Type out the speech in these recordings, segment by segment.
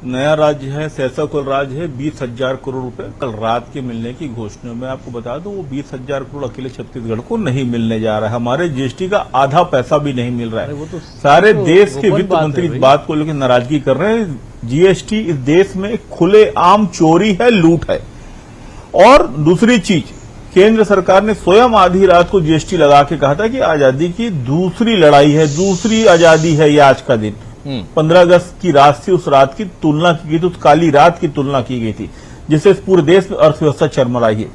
नया राज्य है, शासकीय राज्य है, 20,000 करोड़ रुपए कल रात के मिलने की घोषणा। मैं आपको बता दूं वो 20,000 करोड़ अकेले छत्तीसगढ़ को नहीं मिलने जा रहा है। हमारे जीएसटी का आधा पैसा भी नहीं मिल रहा है। तो सारे देश के वित्त मंत्री इस बात को लेकर नाराजगी कर रहे हैं। जीएसटी इस देश में खुलेआम चोरी है, लूट है। और दूसरी चीज, केंद्र सरकार ने स्वयं आधी रात को जीएसटी लगा के कहा था कि आजादी की दूसरी लड़ाई है, दूसरी आजादी है ये आज का दिन। 15 अगस्त की रात से उस रात की तुलना की गई थी, उस काली रात की तुलना की गई थी, जिससे पूरे देश में अर्थव्यवस्था चरमराई है।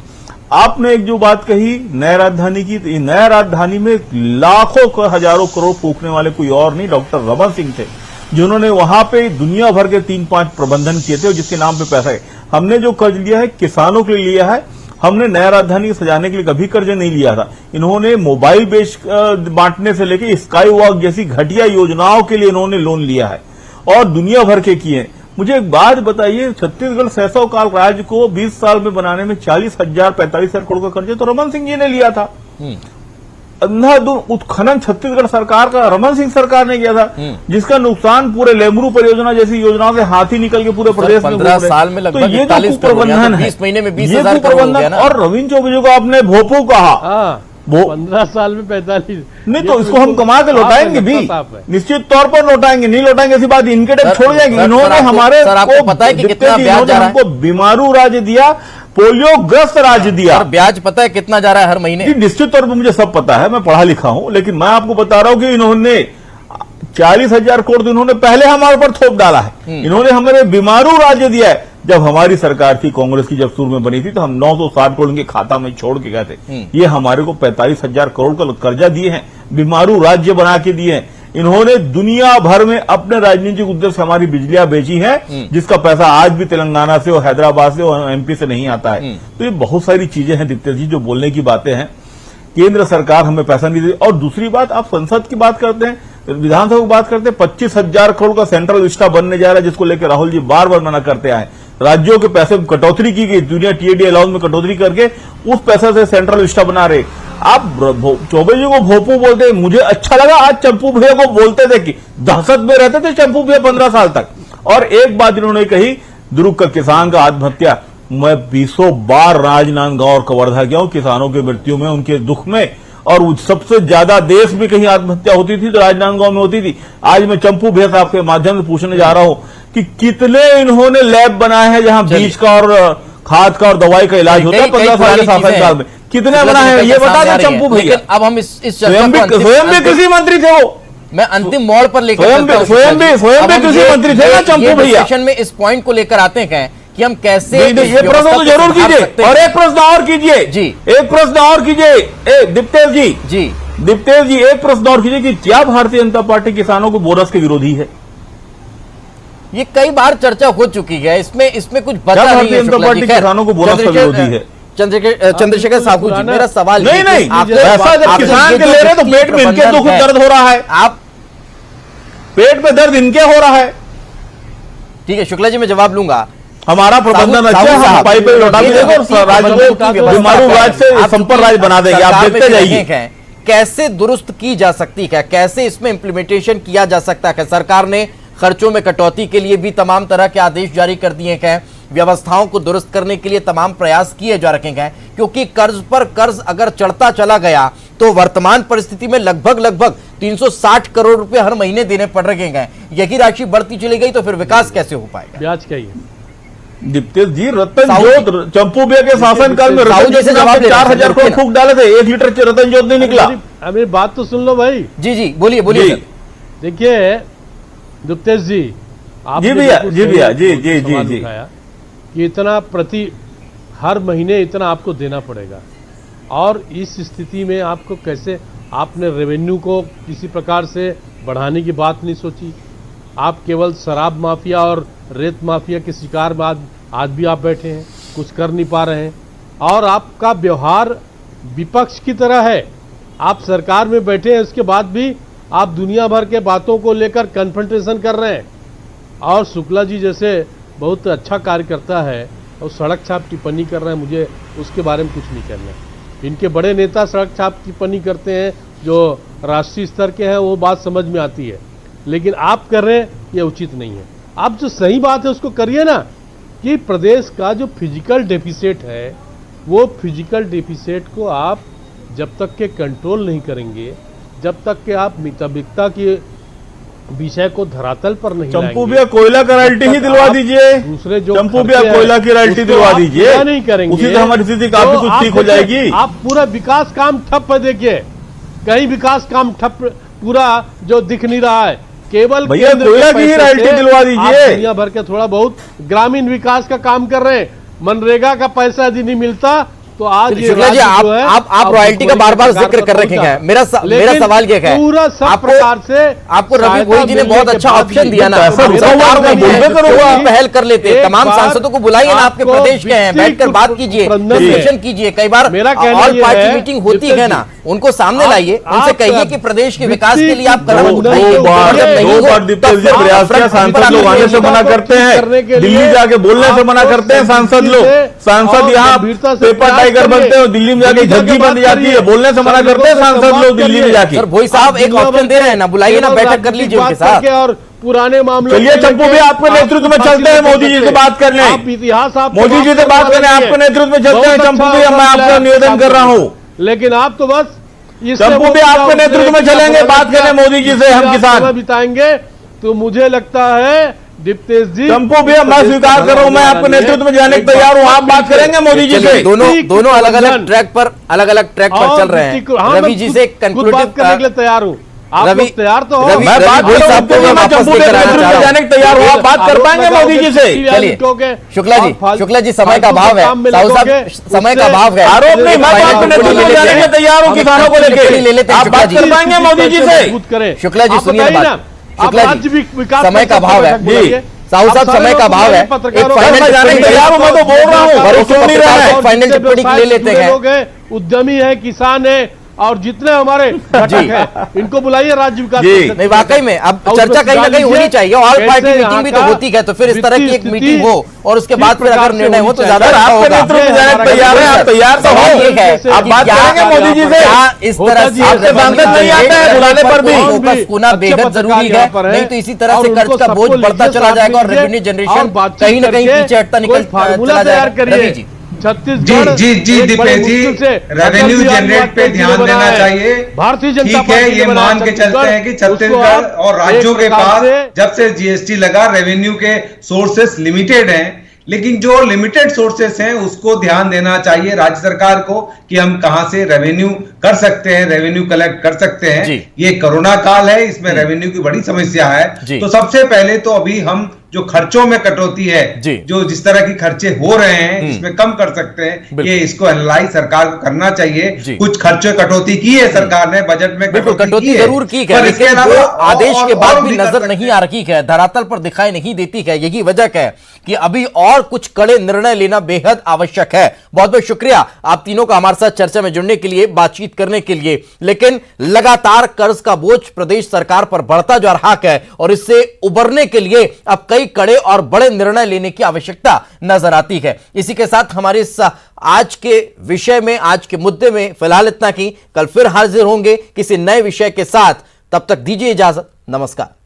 आपने एक जो बात कही नया राजधानी की, नया राजधानी में लाखों हजारों करोड़ फूकने वाले कोई और नहीं, डॉक्टर रमन सिंह थे, जिन्होंने वहां पे दुनिया भर के 3-5 प्रबंधन किए थे और जिसके नाम पे पैसा है। हमने जो कर्ज लिया है किसानों के लिए लिया है, हमने नया राजधानी को सजाने के लिए कभी कर्ज नहीं लिया था। इन्होंने मोबाइल बेच बांटने से लेकर स्काई वॉक जैसी घटिया योजनाओं के लिए इन्होंने लोन लिया है और दुनिया भर के किए। मुझे एक बात बताइए, छत्तीसगढ़ शासकीय काल राज्य को 20 साल में बनाने में 40,000-45,000 करोड़ का कर्ज तो रमन सिंह जी ने लिया था। अंधाधुन उत्खनन छत्तीसगढ़ सरकार का रमन सिंह सरकार ने किया था, जिसका नुकसान पूरे लेमरू परियोजना जैसी योजनाओं से हाथी निकल के पूरे प्रदेश में 15 साल में लगभग तो ये जो प्रबंधन है, 20 महीने में 20,000 करोड़ हो गया ना। और रविंद्र चौबे को आपने भोपू कहा, 15 साल में 45 नहीं तो इसको हम कमा के लौटाएंगे भी, निश्चित तौर पर लौटाएंगे। नहीं लौटाएंगे ऐसी बात इनके टाइम छोड़ जाएंगे। इन्होंने हमारे आपको पता है कि कितना ब्याज जा रहा है? हमको बीमारू राज्य दिया, पोलियो ग्रस्त राज्य दिया। और ब्याज पता है कितना जा रहा है हर महीने? निश्चित तौर पर मुझे सब पता है, मैं पढ़ा लिखा हूं, लेकिन मैं आपको बता रहा हूं कि इन्होंने 40,000 करोड़ इन्होंने पहले हमारे ऊपर थोप डाला है। इन्होंने हमें बीमारू राज्य दिया है। जब हमारी सरकार थी, कांग्रेस की जब शुरू में बनी थी, तो हम 960 करोड़ के खाता में छोड़ के गए थे। ये हमारे को 45,000 करोड़ का कर्जा दिए हैं, बीमारू राज्य बना के दिए हैं। इन्होंने दुनिया भर में अपने राजनीतिक उद्देश्य हमारी बिजलियां बेची हैं, जिसका पैसा आज भी तेलंगाना से और हैदराबाद से और एमपी से नहीं आता है। तो ये बहुत सारी चीजें हैं दीप्ति जी जो बोलने की बातें हैं। केंद्र सरकार हमें पैसा नहीं देती। और दूसरी बात, आप संसद की बात करते हैं, विधानसभा की बात करते हैं, 25,000 करोड़ का सेंट्रल स्टाफ बनने जा रहा है, जिसको लेकर राहुल जी बार बार मना करते आए। राज्यों के पैसे में कटौती की गई, दुनिया टीएडी अलाउंस में कटौती करके उस पैसे से सेंट्रल स्टाफ बना रहे। आप चौबे जी को भोपू बोलते, मुझे अच्छा लगा आज चंपू भैया को बोलते थे कि दहशत में रहते थे चंपू भैया 15 साल तक। और एक बात इन्होंने कही, दुर्ग का किसान का आत्महत्या, मैं 20 बार राजनांदगांव और कवर्धा गया हूं किसानों की मृत्यु में, उनके दुख में, और सबसे ज्यादा देश में कहीं आत्महत्या होती थी तो राजनांदगांव में होती थी। आज मैं चंपू भैया साहब के माध्यम से पूछने जा रहा हूं कि कितने इन्होंने लैब बनाए हैं जहां बीज का और खाद का और दवाई का इलाज होता है 15 साल के शासनकाल में, कितने बनाए हैं ये बता दें चंपू भैया। अब हम इस स्वयं भी कृषि मंत्री थे वो, मैं अंतिम मोड़ पर लेकर स्वयं भी कृषि मंत्री थे ना चंपू भैया। में इस पॉइंट को लेकर आते हैं कि हम कैसे ये प्रश्न तो जरूर कीजिए। और एक प्रश्न और कीजिए जी, एक प्रश्न और कीजिए दीप्तेश जी, दीप्तेश जी एक प्रश्न और कीजिए कि क्या भारतीय जनता पार्टी किसानों को बोनस के विरोधी है? ये कई बार चर्चा हो चुकी है, इसमें कुछ बचा नहीं है। भारतीय जनता पार्टी किसानों को बोनस का विरोधी है? चंद्रशेखर साहू जी, मेरा सवाल नहीं ऐसा जब किसान के ले रहे तो पेट में इनके दुख दर्द हो रहा है, आप पेट में दर्द इनके हो रहा है। ठीक है शुक्ला जी, मैं जवाब लूंगा। हमारा प्रबंधन अच्छा है, हम पाइप लौटा भी देंगे और राज्य को बीमारू राज्य से संपन्न राज्य बना देंगे, आप देखते जाइए। कैसे दुरुस्त की जा सकती है, कैसे इसमें इम्प्लीमेंटेशन किया जा सकता है? सरकार ने खर्चों में कटौती के लिए भी तमाम तरह के आदेश जारी कर दिए हैं, व्यवस्थाओं को दुरुस्त करने के लिए तमाम प्रयास किए जा रखे हैं, क्योंकि कर्ज पर कर्ज अगर चढ़ता चला गया तो वर्तमान परिस्थिति में लगभग 360 करोड़ रुपए हर महीने देने पड़ रहे हैं। यही राशि बढ़ती चली गई तो फिर विकास कैसे हो पाएगा? ब्याज क्या है दीप्तेश जी? रतन जोत चंपू भैया के शासनकाल में रतन जोत 4,000 करोड़ फूक डाले थे, 1 लीटर रतन जोत नहीं निकला। मेरी बात तो सुन लो भाई। जी बोलिए। देखिए दीप्तेश जी, आप जी भैया जी कि इतना प्रति हर महीने इतना आपको देना पड़ेगा, और इस स्थिति में आपको कैसे, आपने रेवेन्यू को किसी प्रकार से बढ़ाने की बात नहीं सोची। आप केवल शराब माफिया और रेत माफिया के शिकार में आज भी आप बैठे हैं, कुछ कर नहीं पा रहे हैं, और आपका व्यवहार विपक्ष की तरह है। आप सरकार में बैठे हैं, उसके बाद भी आप दुनिया भर के बातों को लेकर कन्फ्रंटेशन कर रहे हैं। और शुक्ला जी जैसे बहुत अच्छा कार्यकर्ता है और सड़क छाप टिप्पणी कर रहे हैं, मुझे उसके बारे में कुछ नहीं करना है। इनके बड़े नेता सड़क छाप टिप्पणी करते हैं जो राष्ट्रीय स्तर के हैं, वो बात समझ में आती है, लेकिन आप कर रहे हैं ये उचित नहीं है। आप जो सही बात है उसको करिए ना, कि प्रदेश का जो फिजिकल डेफिसिट है वो फिजिकल डेफिसिट को आप जब तक के कंट्रोल नहीं करेंगे, जब तक के आप मितव्ययिता के विषय को धरातल पर नहीं चंपू लाएंगे, भैया कोयला का रॉयल्टी ही दिलवा दीजिए। दूसरे जो चंपू खर्चे भैया कोयला की हैं, रॉयल्टी उसको दिलवा आप दीजिए, पूरा नहीं करेंगे, उसी से हमारी स्थिति काफी कुछ ठीक हो जाएगी। आप पूरा विकास काम ठप है, देखिए कहीं विकास काम ठप पूरा जो दिख नहीं रहा है, केवल भैया केंद्र के कोयला की ही पैसे रॉयल्टी से दिलवा आप दीजिए। दुनिया भर के थोड़ा बहुत ग्रामीण विकास का काम कर रहे हैं। मनरेगा का पैसा यदि नहीं मिलता तो आज ये शुक्ला जी, राज्य आप जो है, आप रॉयल्टी का बार बार जिक्र कर रखे हैं। मेरा सवाल ये है, पूरा सब प्रकार से आपको रवि भोई जी ने बहुत अच्छा ऑप्शन दिया ना, पैसा रुका हुआ सरकार है, में बोलबे करूंगा। पहल कर लेते, एक तमाम बार सांसदों को बुलाइए ना, आपके आपको प्रदेश के हैं, बैठकर बात कीजिए, प्रबंधन में- डिस्कशन कीजिए। कई बार मेरा कहना ऑल ये पार्टी है, मीटिंग होती जितेंद्र है ना, उनको सामने आप- लाइए, उनसे आप कहिए कि प्रदेश के विकास के लिए आप कदम दो- उठाइए। दो बार- जब नहीं दो हो, बार तब दीप्ति जी आप प्रयास किया, फ्रंट पर सांसद लोग आने आने से के मना लिए करते हैं, करने के लिए दिल्ली जाके बोलने से मना आपको करते हैं सांसद लोग। सांसद और यहाँ गंभीरता से पेपर प्रयास टाइगर करिए। बनते हैं, दिल्ली में जाके दिल्ली झग्गी जाके बन जाती है, बात बोलने से मना करिए। करते हैं सांसद संवाद लोग दिल्ली में करिए। जाके। सर भोई साहब एक ऑप्शन दे रहे हैं ना, बुलाइए ना, बैठक कर लीजिए उनके साथ। और पुराने मामलों चलिए को चंपू लेके भी आपके आप नेतृत्व में फांसी चलते हैं, लगा मोदी जी से सकते हैं। बात करने। आप इतिहास आप मोदी जी से बात करने आपके नेतृत्व में चलते हैं चंपू भी, मैं आपका निवेदन कर रहा हूँ। लेकिन आप तो बस इससे चंपू भी आपके नेतृत्व में चलेंगे, बात करने मोदी जी से हम किसान बिताएंगे। तो मुझे लगता है दीप्तेश जी, चंपू भैया मैं स्वीकार कर रहा हूँ, मैं आपके नेतृत्व में जाने को तैयार हूँ, आप बात करेंगे मोदी जी से। चलिए, दोनों अलग अलग ट्रैक पर चल रहे हैं। रवि जी से कंक्लूडिव करने के लिए तैयार हूँ। आप रवि- लोग तैयार तो हो। रवि- मैं बात भोई कर रहा साहब हूँ, को मैं मैं वापस चंपू के लेकर आना नेतृत्व चाह में रहा जाने को तैयार हूँ, आप बात कर पाएंगे मोदी जी से। चलिए, शुक्ला जी समय का अभाव है, समय का अभाव है। आरोप नहीं, मैं तो आपके नेतृत्व में जाने के तैयार हूँ किसानों को ले लेते लेके, हैं आप शुक्ला बात जी। कर पाएंगे मोदी जी से। शुक्ला जी सुनिए बात। शुक्ला जी समय का अभाव है जी। साहू साहब, समय का अभाव है। एक फाइनल मैं जाने को तैयार हूँ, मैं तो बोल रहा हूँ, वरिष्ठ सुन नहीं रहा है। फाइनल टिप्पणी ले लेते हैं। लोग हैं, उद्यमी है, किसान है, और जितने हमारे घटक हैं इनको बुलाइए राज्य विकास जी। परिषद नहीं, वाकई में अब और चर्चा उसमें कहीं ना कहीं होनी चाहिए। ऑल कैसे पार्टी यहाँ मीटिंग भी तो का होती है, तो फिर इस तरह की एक वित्तीय मीटिंग स्थिति हो और उसके किस बाद फिर प्रकार अगर से निर्णय हो होनी तो ज्यादा सर अच्छा आपके होगा। नेतृत्व में जाने को तैयार है, आप तैयार तो सवाल ये है हो, आप बात कि क्या- करेंगे मोदी जी से। क्या इस तरह से आपके सांसद नहीं आते हैं बुलाने पर भी। फोकस होना बेहद जरूरी है, नहीं तो इसी तरह से कर्ज का बोझ बढ़ता चला जाएगा और रेवेन्यू जनरेशन कहीं ना कहीं पीछे हटता निकल चला जाएगा। रवि जी, छत्तीसगढ़ जी दीपेश जी, रेवेन्यू जनरेट पे ध्यान देना चाहिए। भारतीय जनता ठीक है, पार्टी ये मान के चलते हैं कि छत्तीसगढ़ और राज्यों के पास जब से जीएसटी लगा रेवेन्यू के सोर्सेस लिमिटेड हैं, लेकिन जो लिमिटेड सोर्सेस हैं उसको ध्यान देना चाहिए राज्य सरकार को कि हम कहां से रेवेन्यू कर सकते हैं, रेवेन्यू कलेक्ट कर सकते हैं। जी। ये कोरोना काल है, इसमें रेवेन्यू की बड़ी समस्या जी। है। तो सबसे पहले तो अभी हम जो खर्चों में कटौती है, जी। जो जिस तरह की खर्चे हो रहे हैं इसमें कम कर सकते हैं, ये इसको एनालाइज सरकार को करना चाहिए। जी। कुछ खर्चे कटौती की है सरकार ने, बजट में बिल्कुल कटौती है। जरूर की है, पर इसके लेकिन अलावा वो आदेश के बाद भी कर नजर सकते नहीं हैं। आ रही है, धरातल पर दिखाई नहीं देती है। यही वजह है कि अभी और कुछ कड़े निर्णय लेना बेहद आवश्यक है। बहुत बहुत शुक्रिया आप तीनों का हमारे साथ चर्चा में जुड़ने के लिए, बातचीत करने के लिए। लेकिन लगातार कर्ज का बोझ प्रदेश सरकार पर बढ़ता जा रहा है और इससे उबरने के लिए अब कई कड़े और बड़े निर्णय लेने की आवश्यकता नजर आती है। इसी के साथ हमारे इस आज के विषय में, आज के मुद्दे में फिलहाल इतना ही। कल फिर हाजिर होंगे किसी नए विषय के साथ, तब तक दीजिए इजाजत, नमस्कार।